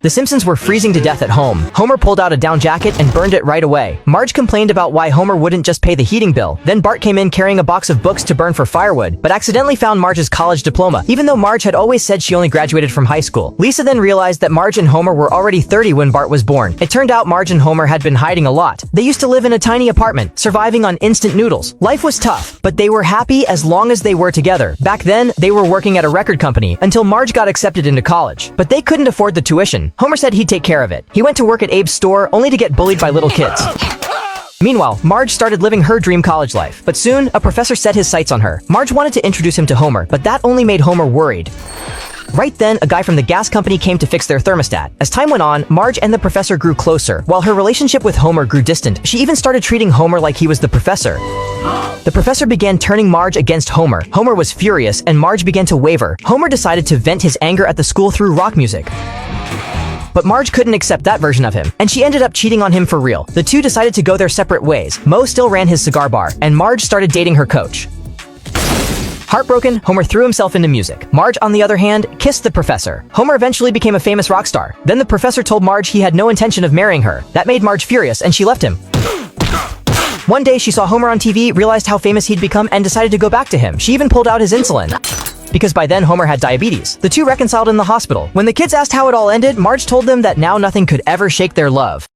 The Simpsons were freezing to death at home. Homer pulled out a down jacket and burned it right away. Marge complained about why Homer wouldn't just pay the heating bill. Then Bart came in carrying a box of books to burn for firewood, but accidentally found Marge's college diploma, even though Marge had always said she only graduated from high school. Lisa then realized that Marge and Homer were already 30 when Bart was born. It turned out Marge and Homer had been hiding a lot. They used to live in a tiny apartment, surviving on instant noodles. Life was tough, but they were happy as long as they were together. Back then, they were working at a record company until Marge got accepted into college, but they couldn't afford the tuition. Homer said he'd take care of it. He went to work at Abe's store only to get bullied by little kids. Meanwhile, Marge started living her dream college life, but soon, a professor set his sights on her. Marge wanted to introduce him to Homer, but that only made Homer worried. Right then, a guy from the gas company came to fix their thermostat. As time went on, Marge and the professor grew closer, while her relationship with Homer grew distant. She even started treating Homer like he was the professor. The professor began turning Marge against Homer. Homer was furious, and Marge began to waver. Homer decided to vent his anger at the school through rock music. But Marge couldn't accept that version of him, and she ended up cheating on him for real. The two decided to go their separate ways. Moe still ran his cigar bar, and Marge started dating her coach. Heartbroken, Homer threw himself into music. Marge, on the other hand, kissed the professor. Homer eventually became a famous rock star. Then the professor told Marge he had no intention of marrying her. That made Marge furious, and she left him. One day, she saw Homer on TV, realized how famous he'd become, and decided to go back to him. She even pulled out his insulin, because by then Homer had diabetes. The two reconciled in the hospital. When the kids asked how it all ended, Marge told them that now nothing could ever shake their love.